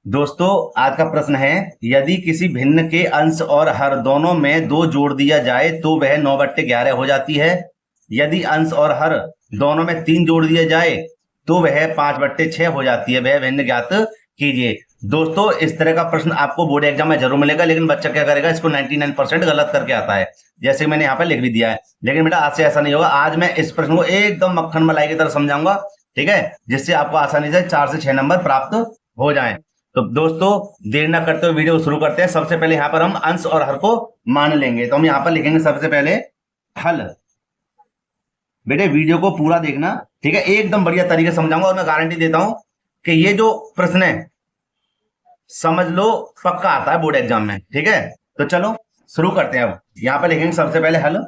दोस्तों, आज का प्रश्न है, यदि किसी भिन्न के अंश और हर दोनों में 2 जोड़ दिया जाए तो वह 9/11 हो जाती है। यदि अंश और हर दोनों में 3 जोड़ दिया जाए तो वह 5/6 हो जाती है। वह भिन्न ज्ञात कीजिए। दोस्तों, इस तरह का प्रश्न आपको बोर्ड एग्जाम में जरूर मिलेगा, लेकिन बच्चा क्या करेगा, इसको 99% गलत करके आता है, जैसे मैंने यहाँ पर लिख भी दिया है। लेकिन बेटा, आज से ऐसा नहीं होगा। आज मैं इस प्रश्न को एकदम मक्खन मलाई की तरह समझाऊंगा, ठीक है, जिससे आपको आसानी से 4 से 6 नंबर प्राप्त हो जाएं। तो दोस्तों, देर ना करते हुए वीडियो शुरू करते हैं। सबसे पहले यहाँ पर हम अंश और हर को मान लेंगे। तो हम यहाँ पर लिखेंगे सबसे पहले हल। बेटे, वीडियो को पूरा देखना, ठीक है, एकदम बढ़िया तरीके से समझाऊंगा और मैं गारंटी देता हूं कि ये जो प्रश्न है, समझ लो, पक्का आता है बोर्ड एग्जाम में, ठीक है। तो चलो शुरू करते हैं। अब यहाँ पर लिखेंगे सबसे पहले हल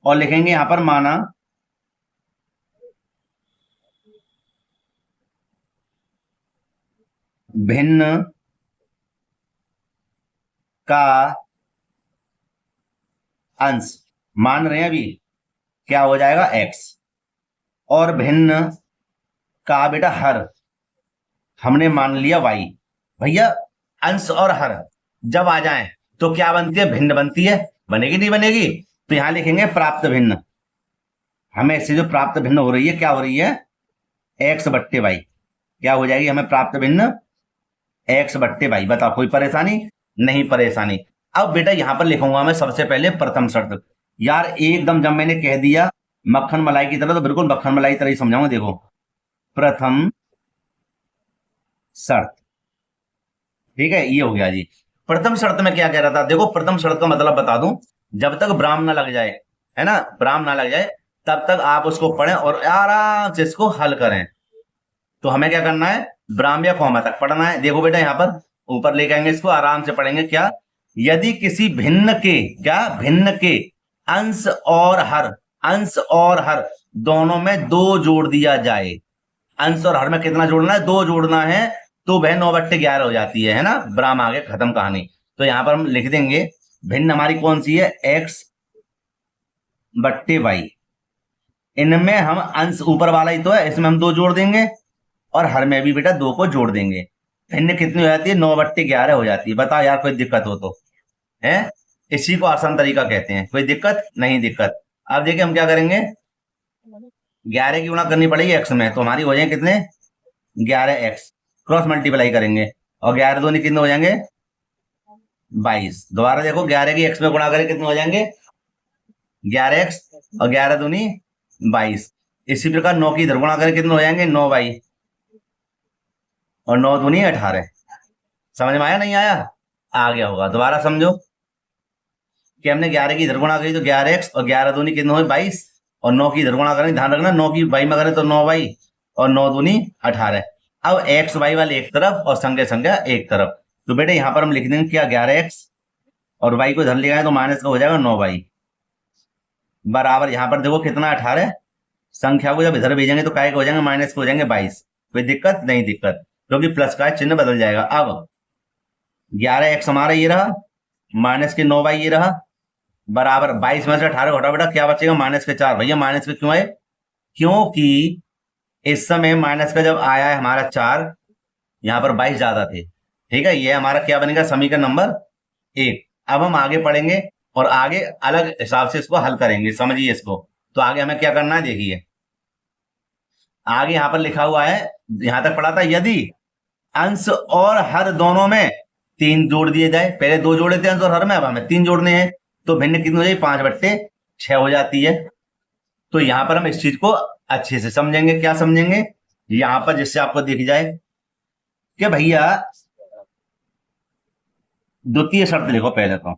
और लिखेंगे यहाँ पर माना भिन्न का अंश। मान रहे हैं अभी, क्या हो जाएगा, x। और भिन्न का बेटा हर हमने मान लिया y। भैया, अंश और हर जब आ जाएं तो क्या बनती है, भिन्न बनती है। बनेगी नहीं बनेगी? तो यहां लिखेंगे प्राप्त भिन्न। हमें इससे जो प्राप्त भिन्न हो रही है, क्या हो रही है, x/y। क्या हो जाएगी हमें प्राप्त भिन्न, x/y। बताओ, कोई परेशानी? नहीं परेशानी। अब बेटा यहां पर लिखूंगा मैं सबसे पहले प्रथम शर्त। यार एकदम जब मैंने कह दिया मक्खन मलाई की तरह, तो बिल्कुल मक्खन मलाई की तरह ही समझाऊंगा। देखो, प्रथम शर्त, ठीक है, ये हो गया जी। प्रथम शर्त में क्या कह रहा था, देखो प्रथम शर्त का मतलब बता दूं, जब तक ब्राह्म ना लग जाए, है ना, ब्राह्म ना लग जाए, तब तक आप उसको पढ़ें और आराम से इसको हल करें। तो हमें क्या करना है, ब्राह्म या कॉमा तक पढ़ना है। देखो बेटा, यहां पर ऊपर लेके आएंगे, इसको आराम से पढ़ेंगे। क्या, यदि किसी भिन्न के, क्या, भिन्न के अंश और हर, अंश और हर दोनों में 2 जोड़ दिया जाए। अंश और हर में कितना जोड़ना है, 2 जोड़ना है, तो वह 9/11 हो जाती है ना। ब्राह्म आगे, खत्म कहानी। तो यहां पर हम लिख देंगे भिन्न हमारी कौन सी है, x/y। इनमें हम अंश ऊपर वाला ही तो है, इसमें हम 2 जोड़ देंगे और हर में भी बेटा 2 को जोड़ देंगे। भिन्न कितनी हो जाती है, 9/11 हो जाती है। बताओ यार, कोई दिक्कत हो तो है? इसी को आसान तरीका कहते हैं। कोई दिक्कत नहीं? दिक्कत। अब देखिए हम क्या करेंगे, 11 की गुणा करनी पड़ेगी x में, तो हमारी हो जाएंगे कितने, 11x। क्रॉस मल्टीप्लाई करेंगे और 11 दूनी कितने हो जाएंगे, 22। दोबारा देखो, 11 की x में गुणा करें कितने हो जाएंगे, 11x, और 11 दूनी 22। इसी प्रकार 9 की इधर गुणा करें कितने हो जाएंगे, 9y, और 9 दूनी 18। समझ में आया नहीं आया? आ गया होगा। दोबारा समझो कि हमने 11 की इधर गुणा करी तो 11x, और 11 दूनी कितने हुए, 22, और 9 की इधर गुणा करें, ध्यान रखना 9 की y में करें तो 9y, और 9 दूनी 18। अब x y वाले एक तरफ और संख्या संख्या एक तरफ। तो बेटे यहां पर हम लिख देंगे क्या, 11x, और y को इधर ले आए तो माइनस का हो जाएगा 9y, बराबर यहां पर देखो कितना 18। संख्या को जब इधर भेजेंगे तो काय के हो जाएंगे, माइनस के हो जाएंगे 22। कोई दिक्कत नहीं? दिक्कत, क्योंकि प्लस का चिन्ह बदल जाएगा। अब 11x हमारा ये रहा, माइनस के 9y ये रहा, बराबर 22 में से 18 घटा बेटा क्या बचेगा, माइनस के 4। भैया माइनस के क्यों है, क्योंकि इस समय माइनस का जब आया है हमारा 4, यहां पर 22 ज्यादा थे, ठीक है। ये हमारा क्या बनेगा, समीकरण नंबर 1। अब हम आगे पढ़ेंगे और आगे अलग हिसाब से इसको हल करेंगे, समझिए इसको। तो आगे हमें क्या करना है, देखिए आगे यहां पर लिखा हुआ है, यहां तक पढ़ा था, यदि अंश और हर दोनों में 3 जोड़ दिए जाए। पहले 2 जोड़े थे अंश और हर में, अब हमें 3 जोड़ने हैं, तो भिन्न कितनी हो जाएगी, 5/6 हो जाती है। तो यहां पर हम इस चीज को अच्छे से समझेंगे। क्या समझेंगे, यहां पर जिससे आपको दिख जाए कि भैया द्वितीय शर्त लिखो पहले तो,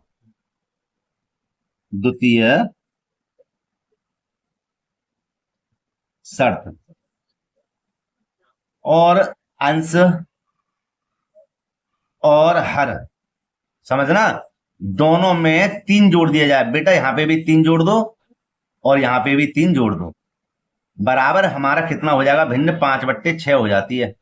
द्वितीय शर्त। और अंश और हर, समझना, दोनों में 3 जोड़ दिया जाए। बेटा यहां पे भी 3 जोड़ दो और यहां पे भी 3 जोड़ दो, बराबर हमारा कितना हो जाएगा, भिन्न 5/6 हो जाती है।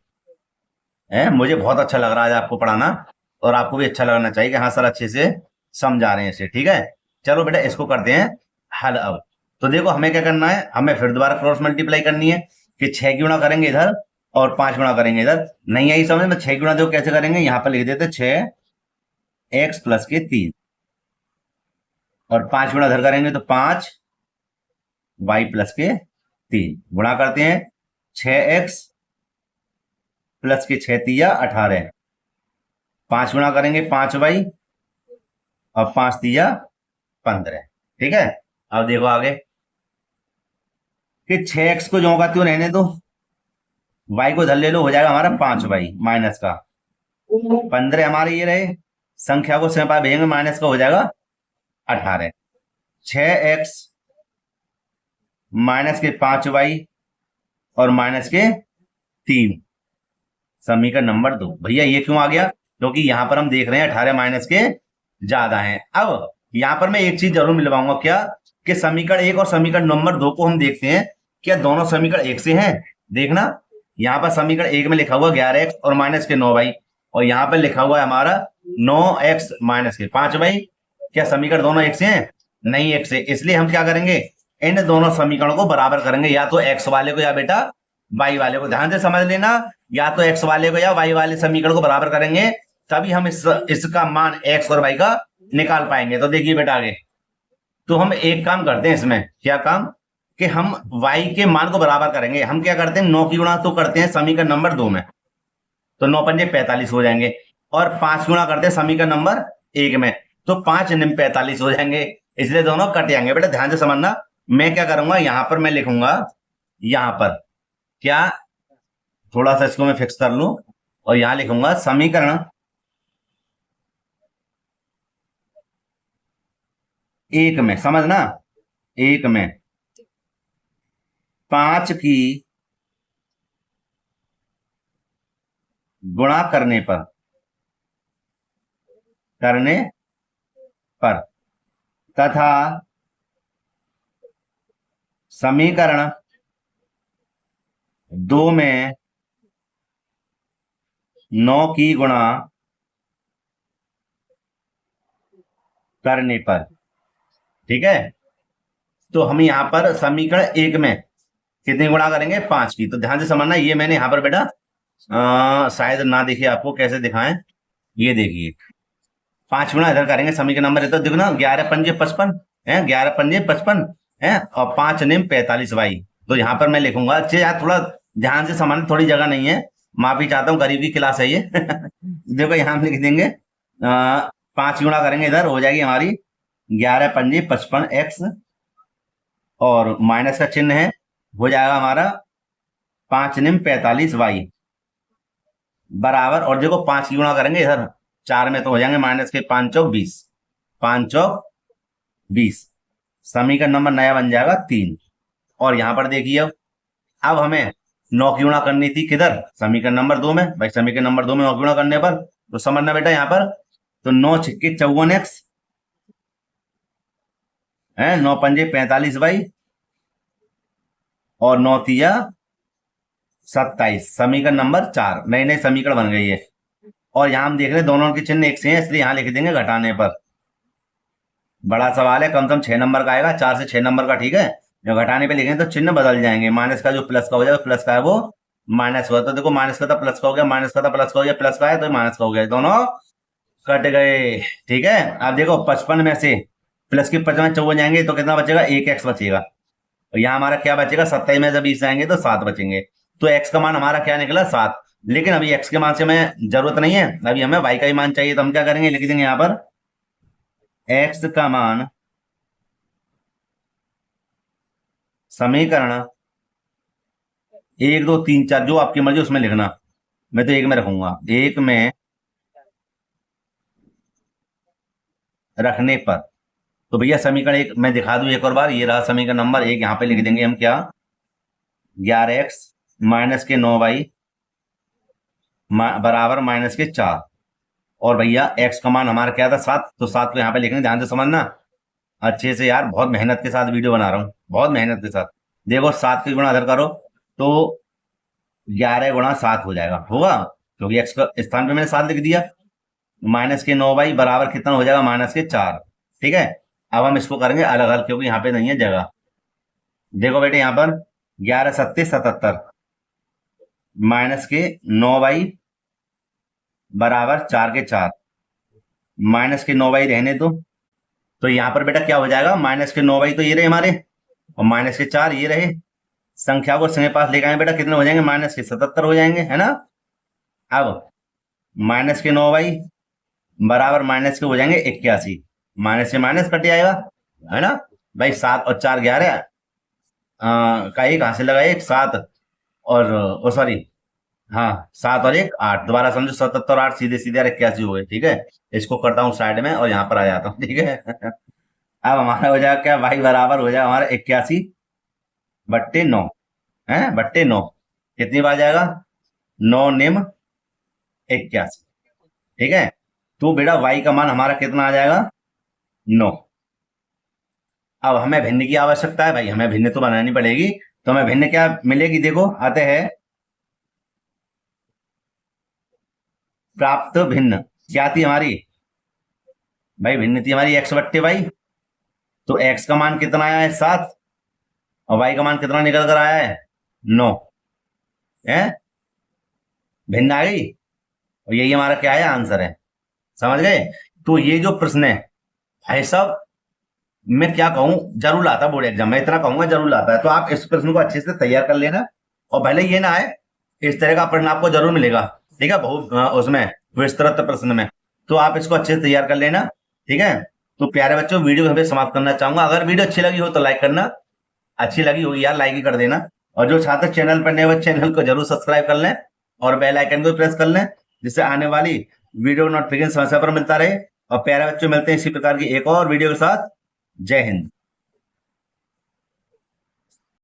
मुझे बहुत अच्छा लग रहा है आपको पढ़ाना, और आपको भी अच्छा लगना चाहिए कि हाँ सर अच्छे से समझा रहे हैं इसे, ठीक है। चलो बेटा इसको करते हैं हल। अब तो देखो हमें क्या करना है, हमें फिर दोबारा क्रॉस मल्टीप्लाई करनी है कि 6 की गुणा करेंगे इधर और 5 गुणा करेंगे इधर, नहीं आई समझ में, 6 गुणा देखो कैसे करेंगे, यहाँ पर लिख देते 6x प्लस के 3 और 5 गुणा इधर करेंगे तो 5y प्लस के 3 गुणा करते हैं 6x प्लस के 6 तिया 18, 5 गुणा करेंगे 5y और 5 तिया 15। ठीक है, अब देखो आगे कि 6x को जो का त्यों रहने दो, y को इधर ले लो, हो जाएगा हमारा 5y माइनस का 15 हमारे ये रहे, संख्या को सेपा भेजेंगे माइनस का हो जाएगा 18, 6x माइनस के 5y और माइनस के 3, समीकरण नंबर 2। भैया ये क्यों आ गया, क्योंकि यहां पर हम देख रहे हैं 18 माइनस के ज्यादा हैं। अब यहां पर मैं एक चीज जरूर मिलवाऊंगा, क्या कि समीकरण 1 और समीकरण नंबर 2 को हम देखते हैं क्या दोनों समीकरण एक से हैं। देखना यहां पर समीकरण 1 में लिखा हुआ 11x और माइनस के 9y और यहां पर लिखा हुआ है हमारा 9x माइनस के 5y, क्या समीकरण दोनों एक से हैं? नहीं एक से, इसलिए हम क्या करेंगे, इन दोनों समीकरणों को बराबर करेंगे, या तो x वाले को या बेटा y वाले को। ध्यान से समझ लेना, या तो x वाले को या y वाले समीकरण को बराबर करेंगे, तभी हम इसका मान x और y का निकाल पाएंगे। तो देखिए बेटा आगे, तो हम एक काम करते हैं इसमें, क्या काम, कि हम y के मान को बराबर करेंगे। हम क्या करते हैं, 9 की गुणा तो करते हैं समीकरण नंबर 2 में, तो 9 पंजे 45 हो जाएंगे, और 5 गुणा करते हैं समीकरण नंबर 1 में, तो 5 निम 45 हो जाएंगे, इसलिए दोनों कट जाएंगे। बेटा ध्यान से समझना, मैं क्या करूंगा, यहां पर मैं लिखूंगा, यहां पर क्या, थोड़ा सा इसको मैं फिक्स कर लूं और यहां लिखूंगा समीकरण 1 में, समझना 1 में 5 की गुणा करने पर तथा समीकरण 2 में 9 की गुणा करने पर। ठीक है, तो हम यहां पर समीकरण 1 में कितनी गुणा करेंगे, 5 की। तो ध्यान से समझना, ये मैंने यहां पर बेटा शायद ना देखिए आपको कैसे दिखाएं, ये देखिए 5 गुणा इधर करेंगे समीकरण नंबर, तो देखो ना 11 पंजे 55 है, 11 पंजे 55 है, और 5 निम 45y। तो यहां पर मैं लिखूंगा, अच्छे यार थोड़ा ध्यान से समझना, थोड़ी जगह नहीं है, माफी चाहता हूँ, गरीब की क्लास है ये देखो यहां हम लिख देंगे 5 गुणा करेंगे, इधर हो जाएगी हमारी 11 पंजे 55x और माइनस का चिन्ह है, हो जाएगा हमारा 5 निम 45y बराबर, और देखो 5 की गुणा करेंगे इधर 4 में, तो हो जाएंगे माइनस के 5 चौक 20, 5 चौक 20, समीकरण नंबर नया बन जाएगा 3। और यहां पर देखिए अब हमें 9 की गुणा करनी थी किधर, समीकरण नंबर 2 में। भाई समीकरण नंबर 2 में 9 की गुणा करने पर तो समझना बेटा यहां पर, तो 9 छिक्के 54x है, 9 पंजे 45y और 9 तिया 27, समीकरण नंबर 4 नई नई समीकरण बन गई है। और यहां हम देख रहे हैं दोनों के चिन्ह एक से हैं, इसलिए यहां लिख देंगे घटाने पर। बड़ा सवाल है, कम से कम 6 नंबर का आएगा, 4 से 6 नंबर का। ठीक है, जब घटाने पे लिखेंगे तो चिन्ह बदल जाएंगे, माइनस का जो प्लस का हो जाएगा, प्लस का है वो माइनस हुआ, तो देखो माइनस का था प्लस का हो गया, माइनस का था प्लस का हो गया, प्लस का है तो माइनस का हो गया, दोनों कट गए। ठीक है, अब देखो 55 में से प्लस के 55 54 जाएंगे तो कितना बचेगा, 1x बचेगा, और यहाँ हमारा क्या बचेगा, 27 में जब 20 आएंगे तो 7 बचेंगे। तो x का मान हमारा क्या निकला, 7। लेकिन अभी x के मान से हमें जरूरत नहीं है, अभी हमें y का ही मान चाहिए, तो हम क्या करेंगे, लिख देंगे यहाँ पर x का मान समीकरण 1 2 3 4 जो आपकी मर्जी उसमें लिखना, मैं तो 1 में रखूंगा, 1 में रखने पर। तो भैया समीकरण 1 मैं दिखा दूं एक और बार, ये रहा समीकरण नंबर 1, यहां पे लिख देंगे हम क्या, 11x माइनस के 9y बराबर माइनस के 4, और भैया x का मान हमारा क्या था, 7, तो 7 को यहाँ पे लिखने, ध्यान से समझना अच्छे से यार, बहुत मेहनत के साथ वीडियो बना रहा हूँ, बहुत मेहनत के साथ। देखो 7 की गुणा इधर करो तो 11 गुणा 7 हो जाएगा, होगा, क्योंकि x का स्थान पे मैंने 7 लिख दिया, माइनस के 9y बराबर कितना हो जाएगा, माइनस के 4। ठीक है, अब हम इसको करेंगे अलग अलग, क्योंकि यहाँ पे नहीं है जगह। देखो बेटे यहाँ पर 11 सत्ते 77, माइनस के 9y बराबर 4 के 4। माइनस के 9y रहने दो, तो यहां पर बेटा क्या हो जाएगा, माइनस के 9y तो ये रहे हमारे, और माइनस के 4 ये रहे। संख्या को संगे पास लेकर आए बेटा, कितने हो जाएंगे, माइनस के 77 हो जाएंगे, है ना। अब माइनस के 9y बराबर माइनस के हो जाएंगे 81। माइनस से माइनस कट जाएगा, है ना भाई। 7 और 4 11 का एक कहां से लगा, एक 7 और सॉरी, हाँ 7 और 1 8। दोबारा समझो, 77 और 8 सीधे सीधे 81 हो गए, ठीक है। इसको करता हूँ साइड में और यहाँ पर आ जाता हूँ, ठीक है। अब हमारा हो जाएगा क्या, भाई बराबर हो जाएगा हमारा 81/9 है, बट्टे 9। कितनी बार जाएगा, 9 निम 81, ठीक है। तो बेटा y का मान हमारा कितना आ जाएगा, 9। अब हमें भिन्न की आवश्यकता है भाई, हमें भिन्न तो बनानी पड़ेगी। तो हमें भिन्न क्या मिलेगी, देखो आते हैं, प्राप्त भिन्न क्या थी हमारी भाई, भिन्न थी हमारी x/y। तो x का मान कितना आया है, 7, और y का मान कितना निकल कर आया है, 9 है। भिन्न आ गई, और यही हमारा क्या है, आंसर है। समझ गए। तो ये जो प्रश्न है भाई साहब, मैं क्या कहूं, जरूर आता बोर्ड एग्जाम में, इतना कहूंगा जरूर आता है। तो आप इस प्रश्न को अच्छे से तैयार कर लेना, और भले ये ना आए, इस तरह का प्रश्न आपको जरूर मिलेगा, ठीक है, बहुत उसमें विस्तृत प्रश्न में। तो आप इसको अच्छे से तैयार कर लेना, ठीक है। तो प्यारे बच्चों, वीडियो को समाप्त करना चाहूंगा। अगर वीडियो अच्छी लगी हो तो लाइक करना, अच्छी लगी होगी यार लाइक ही कर देना। और जो छात्र चैनल पर नए हुए, चैनल को जरूर सब्सक्राइब कर लें और बेल आइकन को प्रेस कर लें, जिससे आने वाली वीडियो नोटिफिकेशन समय पर मिलता रहे। और प्यारे बच्चों, मिलते हैं इसी प्रकार की एक और वीडियो के साथ। जय हिंद।